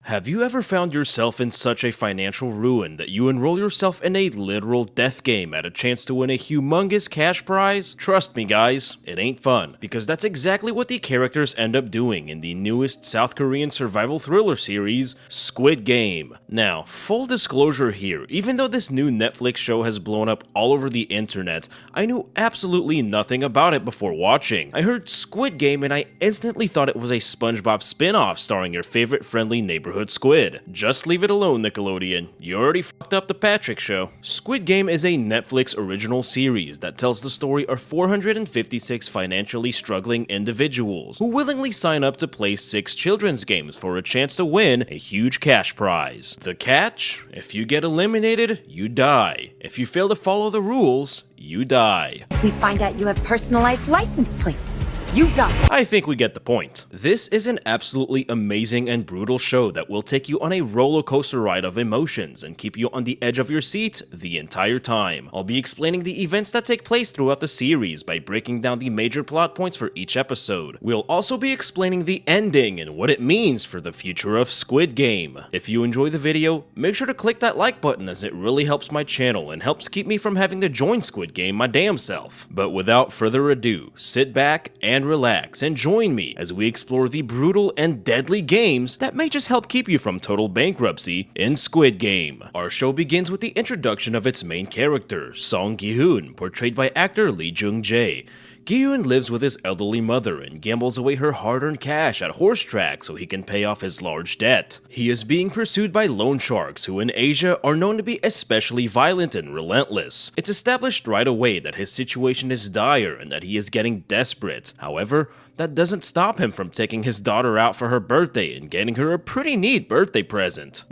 Have you ever found yourself in such a financial ruin that you enroll yourself in a literal death game at a chance to win a humongous cash prize? Trust me guys, it ain't fun, because that's exactly what the characters end up doing in the newest South Korean survival thriller series, Squid Game. Now, full disclosure here, even though this new Netflix show has blown up all over the internet, I knew absolutely nothing about it before watching. I heard Squid Game and I instantly thought it was a SpongeBob spin-off starring your favorite friendly neighborhood squid. Just leave it alone, Nickelodeon. You already fucked up the Patrick show. Squid Game is a Netflix original series that tells the story of 456 financially struggling individuals who willingly sign up to play 6 children's games for a chance to win a huge cash prize. The catch? If you get eliminated, you die. If you fail to follow the rules, you die. If we find out you have personalized license plates, you die. I think we get the point. This is an absolutely amazing and brutal show that will take you on a roller coaster ride of emotions and keep you on the edge of your seat the entire time. I'll be explaining the events that take place throughout the series by breaking down the major plot points for each episode. We'll also be explaining the ending and what it means for the future of Squid Game. If you enjoy the video, make sure to click that like button as it really helps my channel and helps keep me from having to join Squid Game my damn self. But without further ado, sit back and relax and join me as we explore the brutal and deadly games that may just help keep you from total bankruptcy in Squid Game. Our show begins with the introduction of its main character, Song Gi-hoon, portrayed by actor Lee Jung-jae. Gi-hoon lives with his elderly mother and gambles away her hard-earned cash at horse tracks so he can pay off his large debt. He is being pursued by loan sharks who in Asia are known to be especially violent and relentless. It's established right away that his situation is dire and that he is getting desperate. However, that doesn't stop him from taking his daughter out for her birthday and getting her a pretty neat birthday present.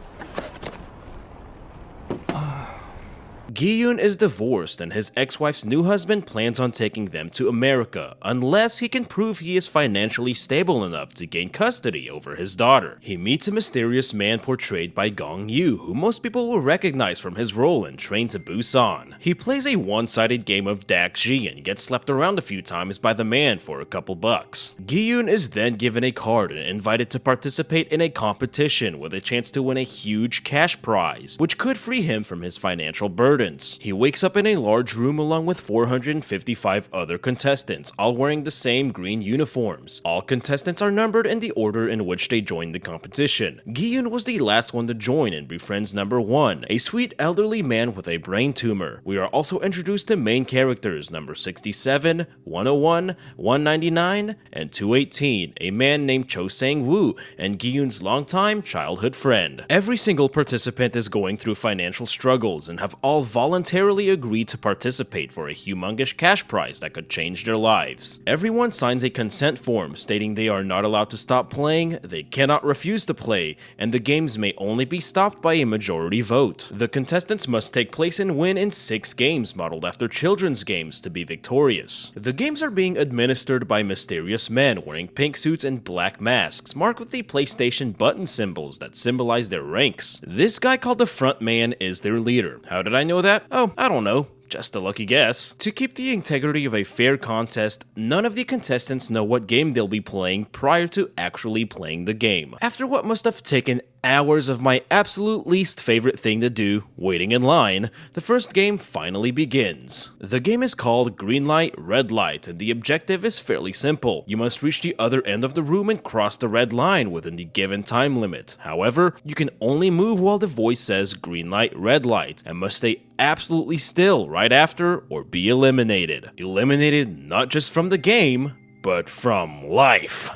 Gi-hoon is divorced and his ex-wife's new husband plans on taking them to America unless he can prove he is financially stable enough to gain custody over his daughter. He meets a mysterious man portrayed by Gong Yoo, who most people will recognize from his role in Train to Busan. He plays a one-sided game of Dakji and gets slapped around a few times by the man for a couple bucks. Gi-hoon is then given a card and invited to participate in a competition with a chance to win a huge cash prize, which could free him from his financial burden. He wakes up in a large room along with 455 other contestants, all wearing the same green uniforms. All contestants are numbered in the order in which they joined the competition. Gi-hoon was the last one to join and befriends number 1, a sweet elderly man with a brain tumor. We are also introduced to main characters number 67, 101, 199, and 218, a man named Cho Sang-woo and Gi-hoon's longtime childhood friend. Every single participant is going through financial struggles and have all voluntarily agreed to participate for a humongous cash prize that could change their lives. Everyone signs a consent form stating they are not allowed to stop playing, they cannot refuse to play, and the games may only be stopped by a majority vote. The contestants must take place and win in 6 games modeled after children's games to be victorious. The games are being administered by mysterious men wearing pink suits and black masks marked with the PlayStation button symbols that symbolize their ranks. This guy called the front man is their leader. How did I know that? Oh, I don't know. Just a lucky guess. To keep the integrity of a fair contest, none of the contestants know what game they'll be playing prior to actually playing the game. After what must have taken hours of my absolute least favorite thing to do, waiting in line, the first game finally begins. The game is called Green Light, Red Light, and the objective is fairly simple. You must reach the other end of the room and cross the red line within the given time limit. However, you can only move while the voice says Green Light, Red Light, and must stay absolutely still right after or be eliminated. Eliminated not just from the game, but from life.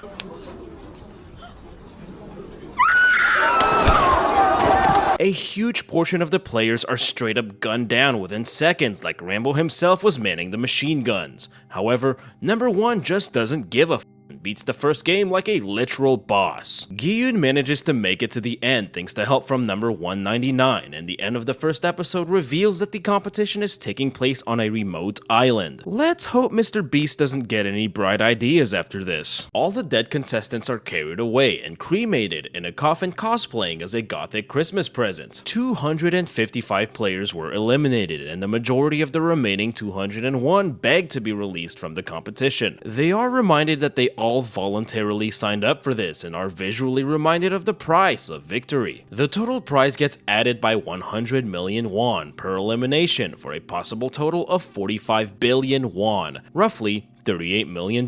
A huge portion of the players are straight up gunned down within seconds, like Rambo himself was manning the machine guns. However, number 1 just doesn't give a f and beats the first game like a literal boss. Gi-hoon manages to make it to the end thanks to help from number 199, and the end of the first episode reveals that the competition is taking place on a remote island. Let's hope Mr. Beast doesn't get any bright ideas after this. All the dead contestants are carried away and cremated in a coffin cosplaying as a gothic Christmas present. 255 players were eliminated, and the majority of the remaining 201 begged to be released from the competition. They are reminded that they all all voluntarily signed up for this and are visually reminded of the price of victory. The total prize gets added by 100 million won per elimination for a possible total of 45 billion won, roughly $38 million.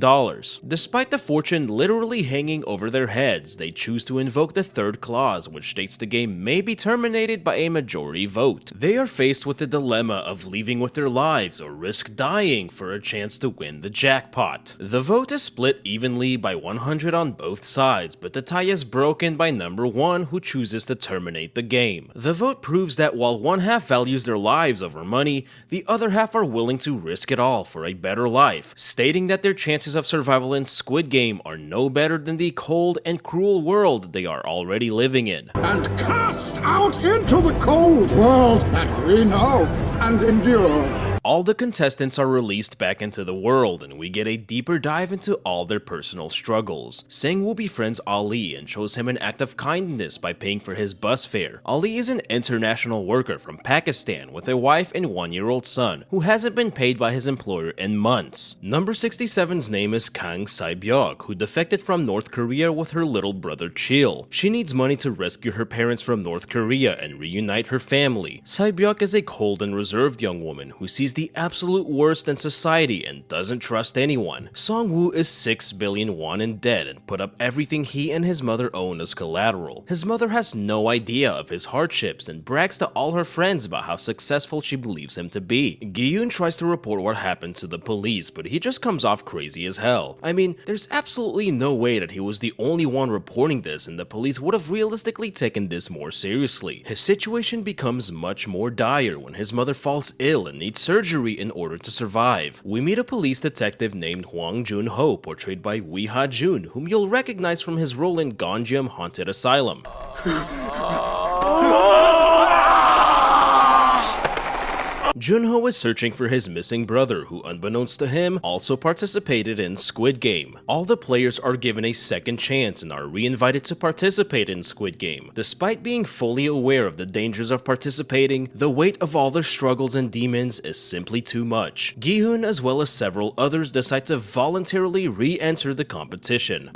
Despite the fortune literally hanging over their heads, they choose to invoke the third clause, which states the game may be terminated by a majority vote. They are faced with the dilemma of leaving with their lives or risk dying for a chance to win the jackpot. The vote is split evenly by 100 on both sides, but the tie is broken by number 1, who chooses to terminate the game. The vote proves that while one half values their lives over money, the other half are willing to risk it all for a better life, stating that their chances of survival in Squid Game are no better than the cold and cruel world they are already living in. And cast out into the cold world that we know and endure. All the contestants are released back into the world, and we get a deeper dive into all their personal struggles. Sang-woo befriends Ali and shows him an act of kindness by paying for his bus fare. Ali is an international worker from Pakistan with a wife and 1-year-old son who hasn't been paid by his employer in months. Number 67's name is Kang Sae-byuk, who defected from North Korea with her little brother Chil. She needs money to rescue her parents from North Korea and reunite her family. Sae-byuk is a cold and reserved young woman who sees the absolute worst in society and doesn't trust anyone. Song-woo is 6 billion won in debt and put up everything he and his mother own as collateral. His mother has no idea of his hardships and brags to all her friends about how successful she believes him to be. Gi-yoon tries to report what happened to the police, but he just comes off crazy as hell. I mean, there's absolutely no way that he was the only one reporting this and the police would have realistically taken this more seriously. His situation becomes much more dire when his mother falls ill and needs surgery in order to survive. We meet a police detective named Hwang Jun-ho, portrayed by Wi Ha-jun, whom you'll recognize from his role in Gonjiam Haunted Asylum. Junho is searching for his missing brother, who unbeknownst to him, also participated in Squid Game. All the players are given a second chance and are re-invited to participate in Squid Game. Despite being fully aware of the dangers of participating, the weight of all their struggles and demons is simply too much. Gi-hoon, as well as several others, decide to voluntarily re-enter the competition.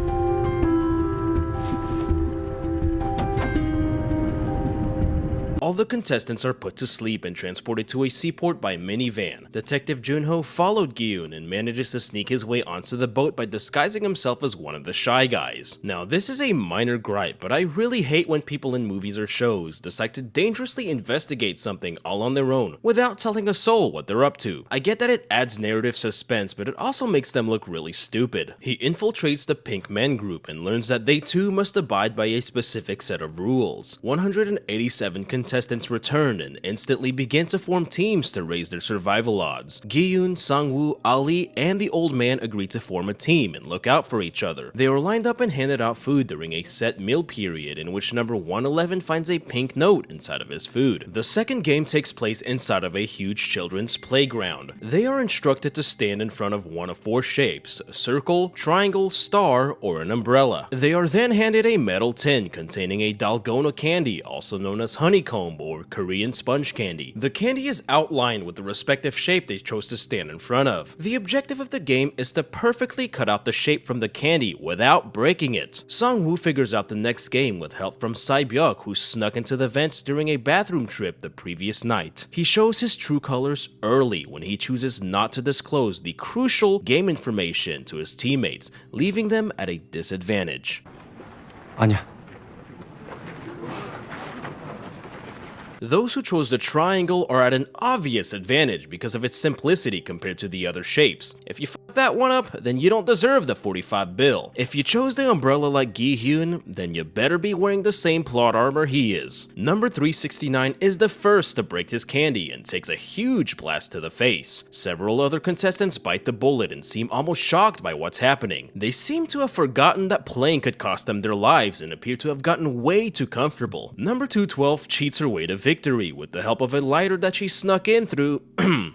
All the contestants are put to sleep and transported to a seaport by minivan. Detective Junho followed Gi-yoon and manages to sneak his way onto the boat by disguising himself as one of the shy guys. Now, this is a minor gripe, but I really hate when people in movies or shows decide to dangerously investigate something all on their own without telling a soul what they're up to. I get that it adds narrative suspense, but it also makes them look really stupid. He infiltrates the Pink Men group and learns that they too must abide by a specific set of rules. 187 contestants return and instantly begin to form teams to raise their survival odds. Gi-yoon, Sang-woo, Ali, and the old man agree to form a team and look out for each other. They are lined up and handed out food during a set meal period in which number 111 finds a pink note inside of his food. The second game takes place inside of a huge children's playground. They are instructed to stand in front of one of 4 shapes: a circle, triangle, star, or an umbrella. They are then handed a metal tin containing a dalgona candy, also known as honeycomb or Korean sponge candy. The candy is outlined with the respective shape they chose to stand in front of. The objective of the game is to perfectly cut out the shape from the candy without breaking it. Sang-woo figures out the next game with help from Sae-byuk, who snuck into the vents during a bathroom trip the previous night. He shows his true colors early when he chooses not to disclose the crucial game information to his teammates, leaving them at a disadvantage. 아니야. Those who chose the triangle are at an obvious advantage because of its simplicity compared to the other shapes. If you f that one up, then you don't deserve the 45 bill. If you chose the umbrella like Gi-hyun, then you better be wearing the same plot armor he is. Number 369 is the first to break his candy and takes a huge blast to the face. Several other contestants bite the bullet and seem almost shocked by what's happening. They seem to have forgotten that playing could cost them their lives and appear to have gotten way too comfortable. Number 212 cheats her way to victory with the help of a lighter that she snuck in through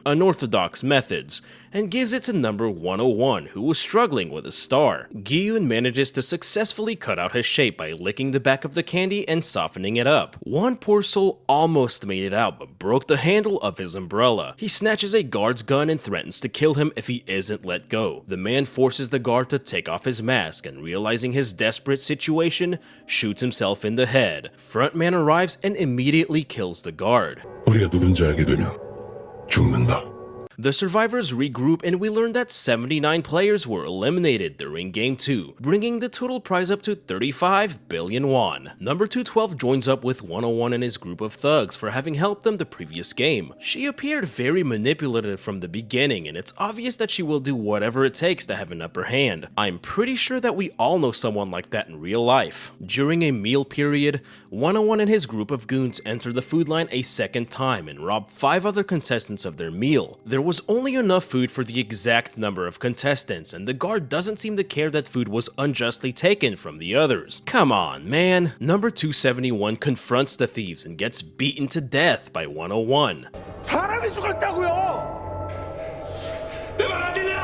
unorthodox methods, and gives it to number 101, who was struggling with a star. Gi-yoon manages to successfully cut out his shape by licking the back of the candy and softening it up. One poor soul almost made it out, but broke the handle of his umbrella. He snatches a guard's gun and threatens to kill him if he isn't let go. The man forces the guard to take off his mask and, realizing his desperate situation, shoots himself in the head. Frontman arrives and immediately kills the guard. 우리가 누군지 알게 되면 죽는다. The survivors regroup and we learn that 79 players were eliminated during Game 2, bringing the total prize up to 35 billion won. Number 212 joins up with 101 and his group of thugs for having helped them the previous game. She appeared very manipulative from the beginning, and it's obvious that she will do whatever it takes to have an upper hand. I'm pretty sure that we all know someone like that in real life. During a meal period, 101 and his group of goons enter the food line a second time and rob 5 other contestants of their meal. There was only enough food for the exact number of contestants, and the guard doesn't seem to care that food was unjustly taken from the others. Come on, man. Number 271 confronts the thieves and gets beaten to death by 101. 사람이 죽었다고요! 내 말 안 들려?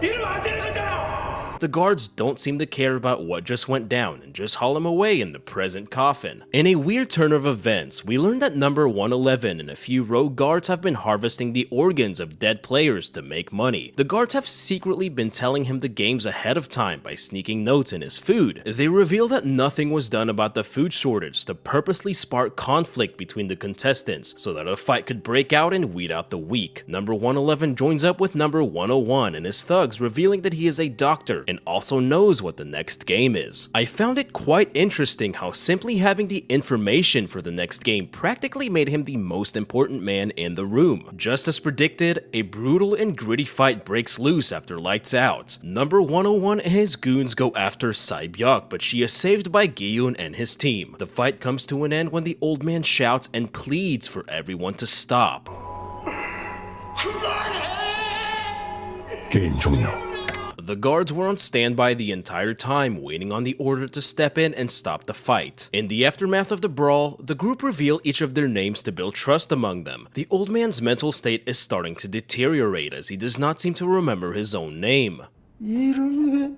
이러면 안 되는 거잖아! The guards don't seem to care about what just went down and just haul him away in the present coffin. In a weird turn of events, we learn that number 111 and a few rogue guards have been harvesting the organs of dead players to make money. The guards have secretly been telling him the games ahead of time by sneaking notes in his food. They reveal that nothing was done about the food shortage to purposely spark conflict between the contestants so that a fight could break out and weed out the weak. Number 111 joins up with number 101 and his thugs, revealing that he is a doctor and also knows what the next game is. I found it quite interesting how simply having the information for the next game practically made him the most important man in the room. Just as predicted, a brutal and gritty fight breaks loose after lights out. Number 101 and his goons go after Saibyuk, but she is saved by Gi-yoon and his team. The fight comes to an end when the old man shouts and pleads for everyone to stop. 게임 종료. The guards were on standby the entire time, waiting on the order to step in and stop the fight. In the aftermath of the brawl, the group reveal each of their names to build trust among them. The old man's mental state is starting to deteriorate as he does not seem to remember his own name. 이름이...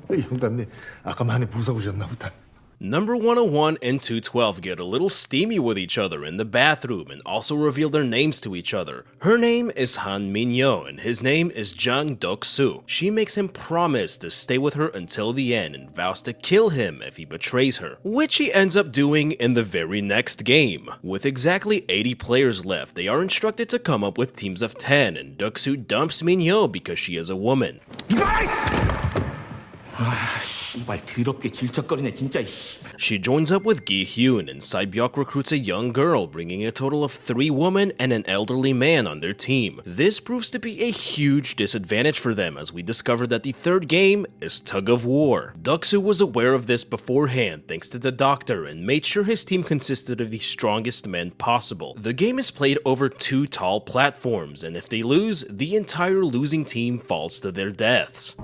영감님, 아까 많이 무서우셨나 보다. Number 101 and 212 get a little steamy with each other in the bathroom and also reveal their names to each other. Her name is Han Min-yo and his name is Jang Dok-soo. She makes him promise to stay with her until the end and vows to kill him if he betrays her, which he ends up doing in the very next game. With exactly 80 players left, they are instructed to come up with teams of 10 and Dok-soo dumps Min-yo because she is a woman. 씨발 더럽게 질척거리네 진짜. She joins up with Gi-hyun and Saibyuk recruits a young girl, bringing a total of 3 women and an elderly man on their team. This proves to be a huge disadvantage for them as we discover that the third game is tug of war. Dok-soo was aware of this beforehand thanks to the doctor and made sure his team consisted of the strongest men possible. The game is played over 2 tall platforms, and if they lose, the entire losing team falls to their deaths.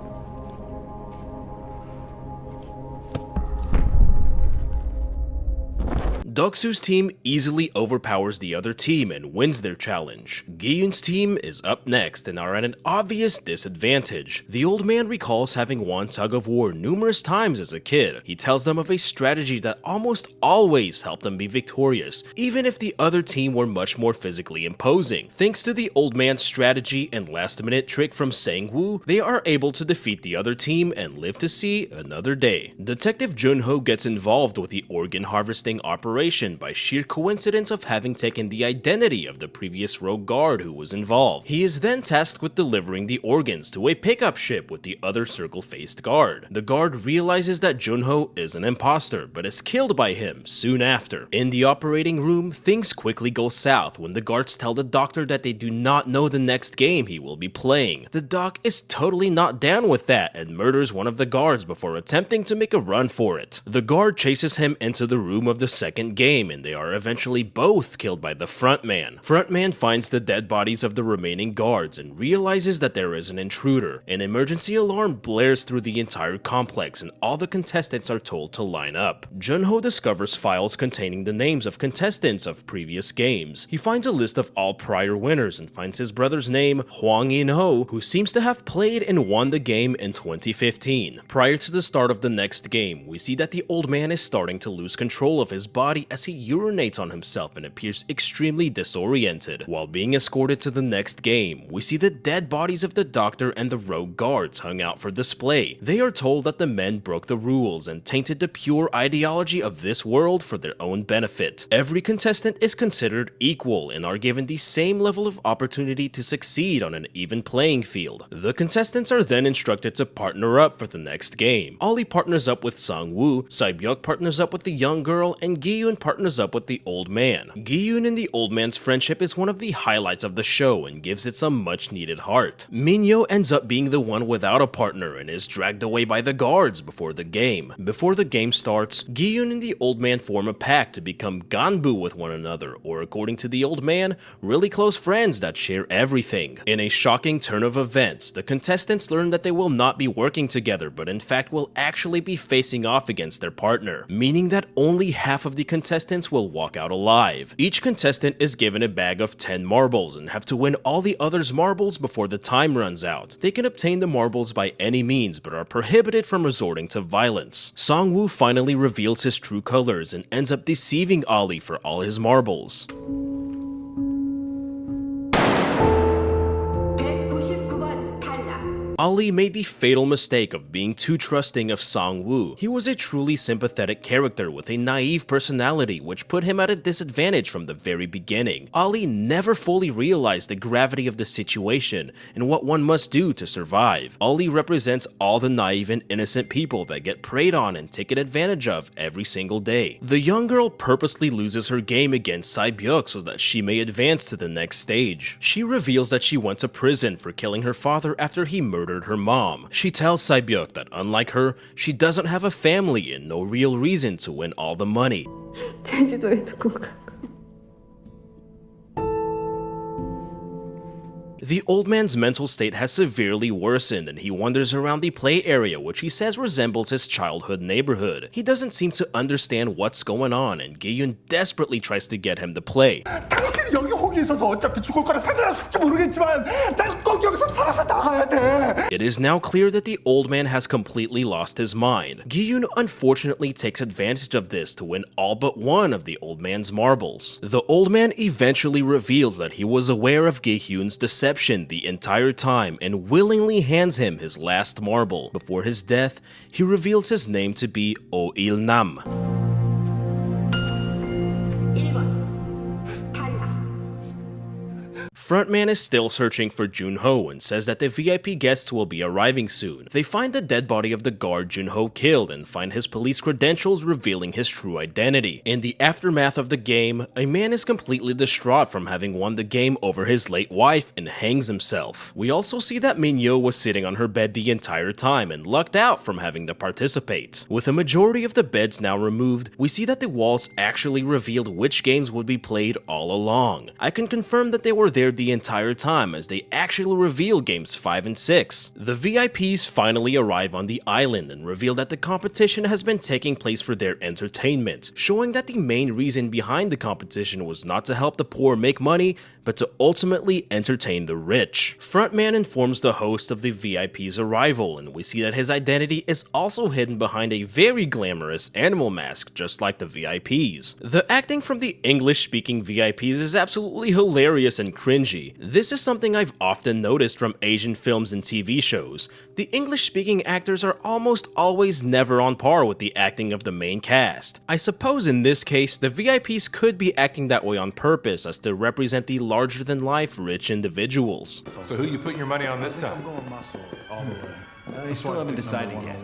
Dok-soo's team easily overpowers the other team and wins their challenge. Gi-yoon's team is up next and are at an obvious disadvantage. The old man recalls having won tug of war numerous times as a kid. He tells them of a strategy that almost always helped them be victorious, even if the other team were much more physically imposing. Thanks to the old man's strategy and last-minute trick from Sang-woo, they are able to defeat the other team and live to see another day. Detective Jun-ho gets involved with the organ harvesting operation by sheer coincidence of having taken the identity of the previous rogue guard who was involved. He is then tasked with delivering the organs to a pickup ship with the other circle-faced guard. The guard realizes that Jun-ho is an imposter, but is killed by him soon after. In the operating room, things quickly go south when the guards tell the doctor that they do not know the next game he will be playing. The doc is totally not down with that and murders one of the guards before attempting to make a run for it. The guard chases him into the room of the second game and they are eventually both killed by the frontman. Frontman finds the dead bodies of the remaining guards and realizes that there is an intruder. An emergency alarm blares through the entire complex and all the contestants are told to line up. Jun-ho discovers files containing the names of contestants of previous games. He finds a list of all prior winners and finds his brother's name, Hwang In-ho, who seems to have played and won the game in 2015. Prior to the start of the next game, we see that the old man is starting to lose control of his body body as he urinates on himself and appears extremely disoriented. While being escorted to the next game, we see the dead bodies of the doctor and the rogue guards hung out for display. They are told that the men broke the rules and tainted the pure ideology of this world for their own benefit. Every contestant is considered equal and are given the same level of opportunity to succeed on an even playing field. The contestants are then instructed to partner up for the next game. Ollie partners up with Sang-woo, Sae-byuk partners up with the young girl, and Gi-yoon partners up with the old man. Gi-yoon and the old man's friendship is one of the highlights of the show and gives it some much needed heart. Min-yo ends up being the one without a partner and is dragged away by the guards before the game. Before the game starts, Gi-yoon and the old man form a pact to become ganbu with one another, or according to the old man, really close friends that share everything. In a shocking turn of events, the contestants learn that they will not be working together, but in fact will actually be facing off against their partner, meaning that only half of the contestants will walk out alive. Each contestant is given a bag of 10 marbles and have to win all the others' marbles before the time runs out. They can obtain the marbles by any means, but are prohibited from resorting to violence. Sang-woo finally reveals his true colors and ends up deceiving Ollie for all his marbles. Ollie made the fatal mistake of being too trusting of Sang-woo. He was a truly sympathetic character with a naive personality which put him at a disadvantage from the very beginning. Ollie never fully realized the gravity of the situation and what one must do to survive. Ollie represents all the naive and innocent people that get preyed on and taken advantage of every single day. The young girl purposely loses her game against Sae-byuk so that she may advance to the next stage. She reveals that she went to prison for killing her father after he murdered her mom. She tells Sae-byuk that unlike her, she doesn't have a family and no real reason to win all the money. 제주도에 누군가 The old man's mental state has severely worsened and he wanders around the play area, which he says resembles his childhood neighborhood. He doesn't seem to understand what's going on and Gi-yoon desperately tries to get him to play. 당신이 여기 혹이 있어서 어차피 죽을 거라 상관없을지 모르겠지만 난 꼭 여기서 살아서 나가야 돼. It is now clear that the old man has completely lost his mind. Gi-yoon unfortunately takes advantage of this to win all but one of the old man's marbles. The old man eventually reveals that he was aware of Gi-hyun's deception the entire time and willingly hands him his last marble. Before his death, he reveals his name to be Oh Il-nam. 1번 탈락 Frontman is still searching for Junho and says that the VIP guests will be arriving soon. They find the dead body of the guard Junho killed and find his police credentials revealing his true identity. In the aftermath of the game, a man is completely distraught from having won the game over his late wife and hangs himself. We also see that Min-yo was sitting on her bed the entire time and lucked out from having to participate. With a majority of the beds now removed, we see that the walls actually revealed which games would be played all along. I can confirm that they were there the entire time as they actually reveal games 5 and 6. The VIPs finally arrive on the island and reveal that the competition has been taking place for their entertainment, showing that the main reason behind the competition was not to help the poor make money, but to ultimately entertain the rich. Frontman informs the host of the VIP's arrival, and we see that his identity is also hidden behind a very glamorous animal mask, just like the VIPs. The acting from the English-speaking VIPs is absolutely hilarious and cringy. This is something I've often noticed from Asian films and TV shows. The English-speaking actors are almost always never on par with the acting of the main cast. I suppose in this case, the VIPs could be acting that way on purpose as to represent the larger-than-life rich individuals. So who you putting your money on this time? I'm going muscle all the way. I still haven't decided yet.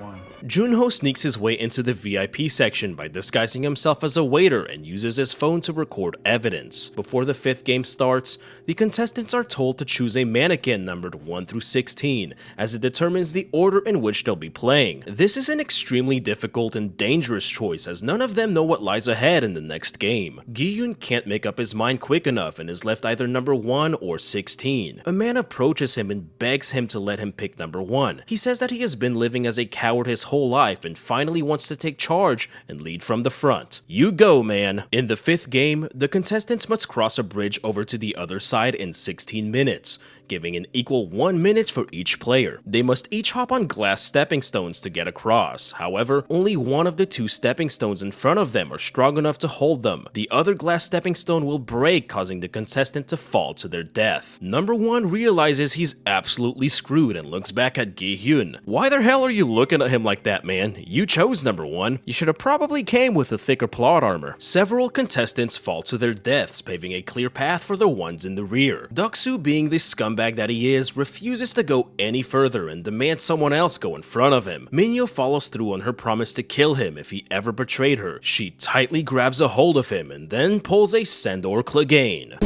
Junho sneaks his way into the VIP section by disguising himself as a waiter and uses his phone to record evidence. Before the 5th game starts, the contestants are told to choose a mannequin numbered 1 through 16, as it determines the order in which they'll be playing. This is an extremely difficult and dangerous choice as none of them know what lies ahead in the next game. Gi-yoon can't make up his mind quick enough and is left either number 1 or 16. A man approaches him and begs him to let him pick number 1. He says that he has been living as a coward his whole life and finally wants to take charge and lead from the front. You go, man. In the 5th game, the contestants must cross a bridge over to the other side in 16 minutes. giving an equal 1 minute for each player. They must each hop on glass stepping stones to get across. However, only one of the 2 stepping stones in front of them are strong enough to hold them. The other glass stepping stone will break, causing the contestant to fall to their death. Number 1 realizes he's absolutely screwed and looks back at Gi-hyun. Why the hell are you looking at him like that, man? You chose number 1. You should have probably came with a thicker plot armor. Several contestants fall to their deaths, paving a clear path for the ones in the rear. Deok-soo, being the scumbag that he is, refuses to go any further and demands someone else go in front of him. Min-yo follows through on her promise to kill him if he ever betrayed her. She tightly grabs a hold of him and then pulls a Sendor Clegane.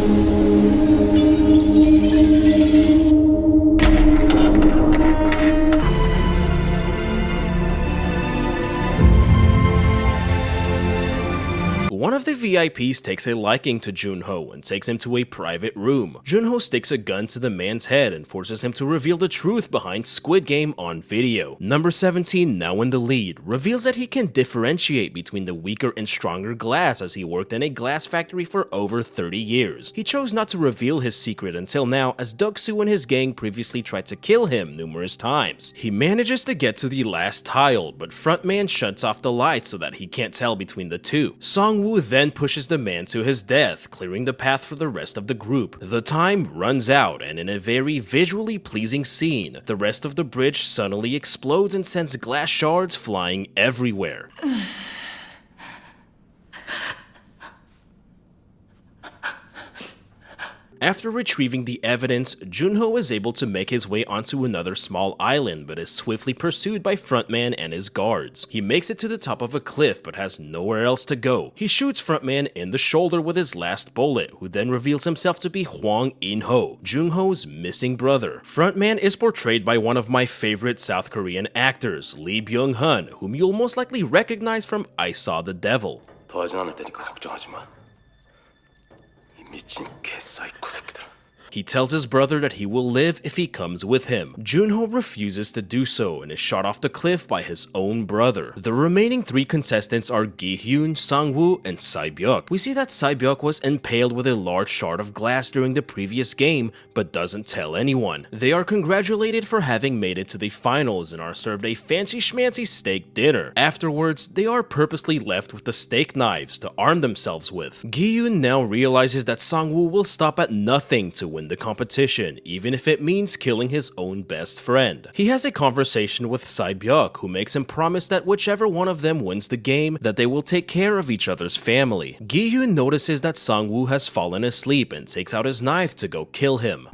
One of the VIPs takes a liking to Junho and takes him to a private room. Junho sticks a gun to the man's head and forces him to reveal the truth behind Squid Game on video. Number 17, now in the lead, reveals that he can differentiate between the weaker and stronger glass as he worked in a glass factory for over 30 years. He chose not to reveal his secret until now, as Deok-soo and his gang previously tried to kill him numerous times. He manages to get to the last tile, but frontman shuts off the lights so that he can't tell between the two. Song-woo then pushes the man to his death, clearing the path for the rest of the group. The time runs out, and in a very visually pleasing scene, the rest of the bridge suddenly explodes and sends glass shards flying everywhere. After retrieving the evidence, Junho is able to make his way onto another small island, but is swiftly pursued by Frontman and his guards. He makes it to the top of a cliff, but has nowhere else to go. He shoots Frontman in the shoulder with his last bullet, who then reveals himself to be Hwang In-ho, Junho's missing brother. Frontman is portrayed by one of my favorite South Korean actors, Lee Byung-hun, whom you'll most likely recognize from I Saw the Devil. 더하진 않을 테니까 걱정하지 마. 이 미친 개사이코 새끼들. He tells his brother that he will live if he comes with him. Junho refuses to do so and is shot off the cliff by his own brother. The remaining 3 contestants are Gi-hyun, Sang-woo, and Sae-byuk. We see that Sae-byuk was impaled with a large shard of glass during the previous game, but doesn't tell anyone. They are congratulated for having made it to the finals and are served a fancy schmancy steak dinner. Afterwards, they are purposely left with the steak knives to arm themselves with. Gi-hyun now realizes that Sang-woo will stop at nothing to win the competition, even if it means killing his own best friend. He has a conversation with Sae-byuk, who makes him promise that whichever one of them wins the game, that they will take care of each other's family. Gi-hyun notices that Sang-woo has fallen asleep and takes out his knife to go kill him.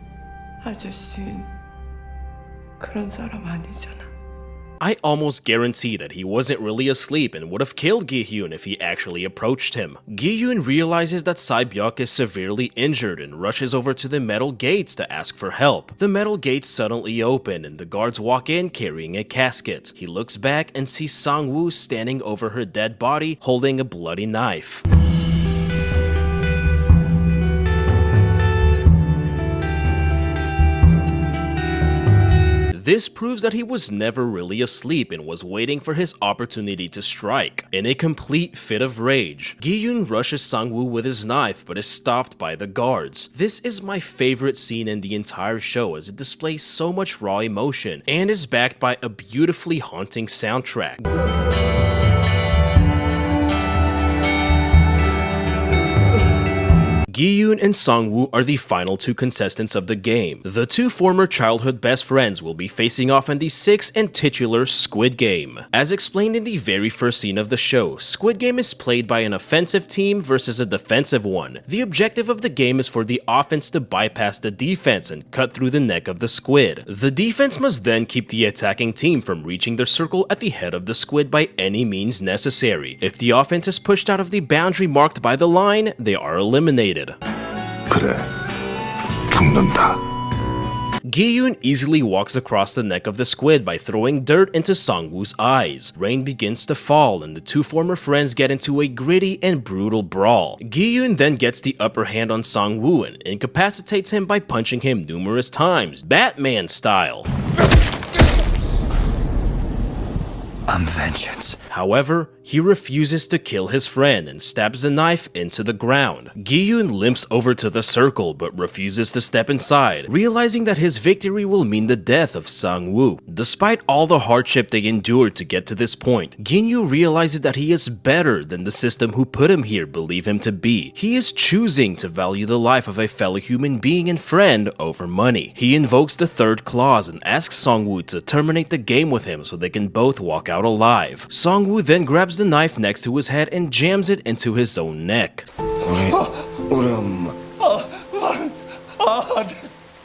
아저씨는 그런 사람 아니잖아. I almost guarantee that he wasn't really asleep and would have killed Gi-hyun if he actually approached him. Gi-hyun realizes that Sae-byuk is severely injured and rushes over to the metal gates to ask for help. The metal gates suddenly open and the guards walk in carrying a casket. He looks back and sees Sang-woo standing over her dead body holding a bloody knife. This proves that he was never really asleep and was waiting for his opportunity to strike. In a complete fit of rage, Gi-hyun rushes Sang-woo with his knife but is stopped by the guards. This is my favorite scene in the entire show as it displays so much raw emotion and is backed by a beautifully haunting soundtrack. Gi-hyun and Sang-woo are the final 2 contestants of the game. The 2 former childhood best friends will be facing off in the 6th and titular Squid Game. As explained in the very first scene of the show, Squid Game is played by an offensive team versus a defensive one. The objective of the game is for the offense to bypass the defense and cut through the neck of the squid. The defense must then keep the attacking team from reaching their circle at the head of the squid by any means necessary. If the offense is pushed out of the boundary marked by the line, they are eliminated. 그래, 죽는다. Gi-hyun easily walks across the neck of the squid by throwing dirt into Sang-woo's eyes. Rain begins to fall and the 2 former friends get into a gritty and brutal brawl. Gi-hyun then gets the upper hand on Sang-woo and incapacitates him by punching him numerous times, Batman style. I'm vengeance. However, he refuses to kill his friend and stabs the knife into the ground. Gi-yoon limps over to the circle but refuses to step inside, realizing that his victory will mean the death of Sang-woo. Despite all the hardship they endured to get to this point, Gi-yoon realizes that he is better than the system who put him here believe him to be. He is choosing to value the life of a fellow human being and friend over money. He invokes the third clause and asks Sang-woo to terminate the game with him so they can both walk out alive. Sang-woo then grabs the knife next to his head and jams it into his own neck.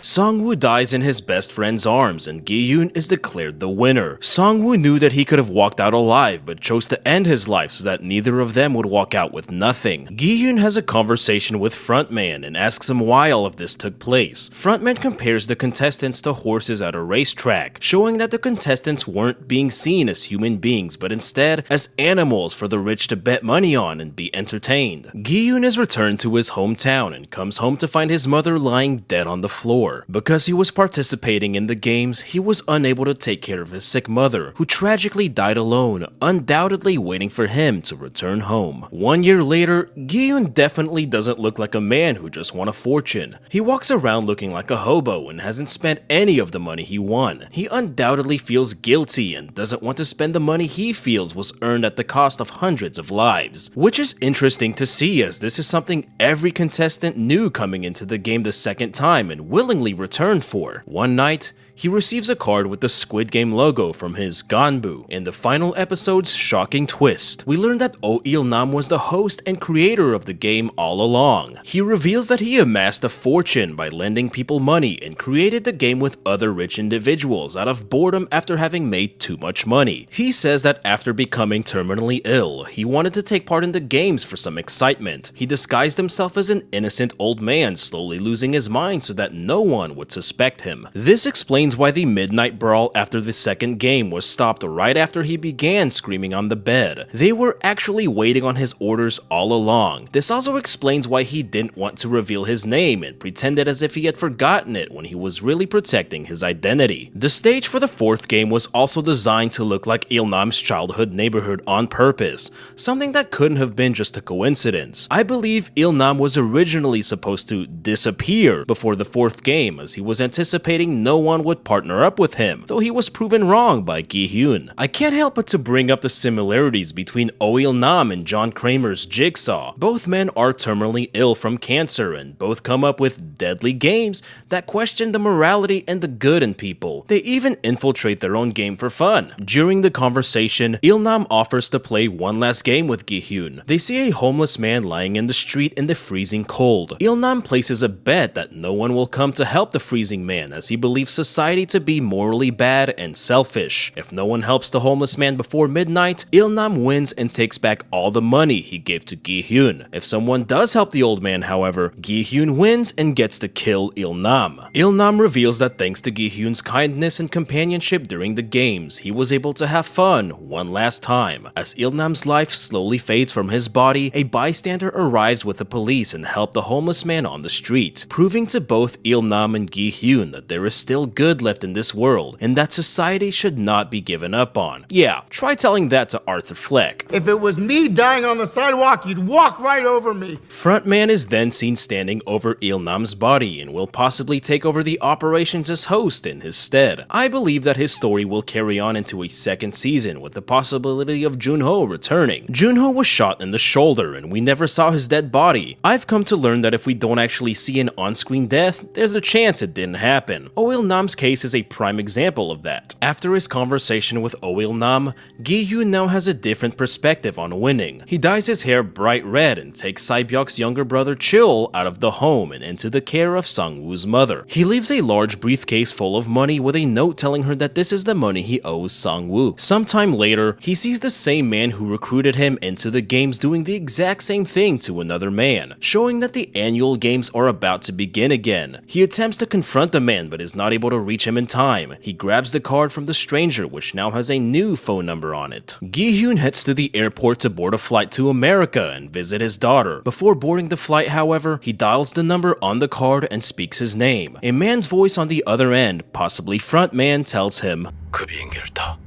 Sang-woo dies in his best friend's arms and Gi-yoon is declared the winner. Sang-woo knew that he could have walked out alive but chose to end his life so that neither of them would walk out with nothing. Gi-yoon has a conversation with Frontman and asks him why all of this took place. Frontman compares the contestants to horses at a racetrack, showing that the contestants weren't being seen as human beings but instead as animals for the rich to bet money on and be entertained. Gi-yoon is returned to his hometown and comes home to find his mother lying dead on the floor. Because he was participating in the games, he was unable to take care of his sick mother, who tragically died alone, undoubtedly waiting for him to return home. 1 year later, Gi-yoon definitely doesn't look like a man who just won a fortune. He walks around looking like a hobo and hasn't spent any of the money he won. He undoubtedly feels guilty and doesn't want to spend the money he feels was earned at the cost of hundreds of lives. Which is interesting to see, as this is something every contestant knew coming into the game the second time and willingly returned for. One night, he receives a card with the Squid Game logo from his Ganbu. In the final episode's shocking twist, we learn that Oh Il-nam was the host and creator of the game all along. He reveals that he amassed a fortune by lending people money and created the game with other rich individuals out of boredom after having made too much money. He says that after becoming terminally ill, he wanted to take part in the games for some excitement. He disguised himself as an innocent old man, slowly losing his mind so that no one would suspect him. This explains why the midnight brawl after the second game was stopped right after he began screaming on the bed. They were actually waiting on his orders all along. This also explains why he didn't want to reveal his name and pretended as if he had forgotten it when he was really protecting his identity. The stage for the fourth game was also designed to look like Il-nam's childhood neighborhood on purpose, something that couldn't have been just a coincidence. I believe Il-nam was originally supposed to disappear before the fourth game, as he was anticipating no one would partner up with him, though he was proven wrong by Gi-hyun. I can't help but to bring up the similarities between Oh Il-nam and John Kramer's Jigsaw. Both men are terminally ill from cancer and both come up with deadly games that question the morality and the good in people. They even infiltrate their own game for fun. During the conversation, Il-nam offers to play one last game with Gi-hyun. They see a homeless man lying in the street in the freezing cold. Il-nam places a bet that no one will come to help the freezing man, as he believes society to be morally bad and selfish. If no one helps the homeless man before midnight, Il-nam wins and takes back all the money he gave to Gi-hyun. If someone does help the old man, however, Gi-hyun wins and gets to kill Il-nam. Il-nam reveals that thanks to Gi-hyun's kindness and companionship during the games, he was able to have fun one last time. As Il-nam's life slowly fades from his body, a bystander arrives with the police and helps the homeless man on the street, proving to both Il-nam and Gi-hyun that there is still good left in this world and that society should not be given up on. Yeah, try telling that to Arthur Fleck. If it was me dying on the sidewalk, you'd walk right over me. Frontman is then seen standing over Il-nam's body and will possibly take over the operations as host in his stead. I believe that his story will carry on into a second season with the possibility of Junho returning. Junho was shot in the shoulder and we never saw his dead body. I've come to learn that if we don't actually see an on-screen death, there's a chance it didn't happen. Oh Il-nam's case is a prime example of that. After his conversation with Oh Il-nam, Gi-hyun now has a different perspective on winning. He dyes his hair bright red and takes Sae-byuk's younger brother Chul out of the home and into the care of Sang-woo's mother. He leaves a large briefcase full of money with a note telling her that this is the money he owes Sang-woo. Sometime later, he sees the same man who recruited him into the games doing the exact same thing to another man, showing that the annual games are about to begin again. He attempts to confront the man but is not able to reach him in time. He grabs the card from the stranger, which now has a new phone number on it. Gi-hyun heads to the airport to board a flight to America and visit his daughter. Before boarding the flight, however, he dials the number on the card and speaks his name. A man's voice on the other end, possibly Frontman, tells him, 그 비행기를 타.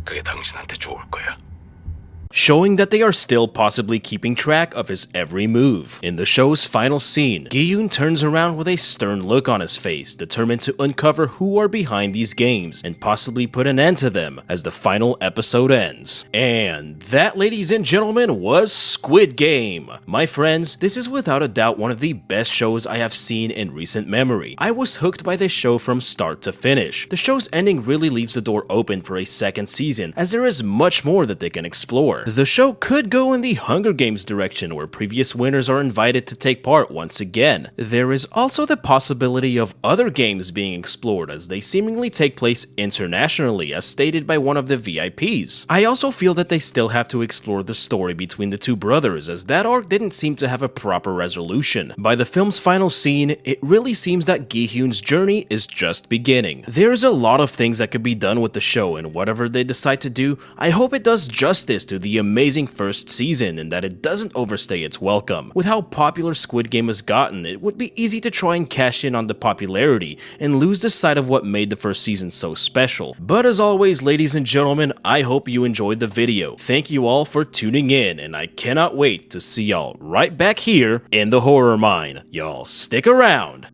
그게 당신한테 좋을 거야. showing that they are still possibly keeping track of his every move. In the show's final scene, Gi-yoon turns around with a stern look on his face, determined to uncover who are behind these games and possibly put an end to them as the final episode ends. And that, ladies and gentlemen, was Squid Game. My friends, this is without a doubt one of the best shows I have seen in recent memory. I was hooked by this show from start to finish. The show's ending really leaves the door open for a second season, as there is much more that they can explore. The show could go in the Hunger Games direction, where previous winners are invited to take part once again. There is also the possibility of other games being explored, as they seemingly take place internationally, as stated by one of the VIPs. I also feel that they still have to explore the story between the two brothers, as that arc didn't seem to have a proper resolution. By the film's final scene, it really seems that Gi-hoon's journey is just beginning. There's a lot of things that could be done with the show, and whatever they decide to do, I hope it does justice to the amazing first season and that it doesn't overstay its welcome. With how popular Squid Game has gotten, it would be easy to try and cash in on the popularity and lose the sight of what made the first season so special. But as always, ladies and gentlemen, I hope you enjoyed the video. Thank you all for tuning in, and I cannot wait to see y'all right back here in the horror mine. Y'all stick around.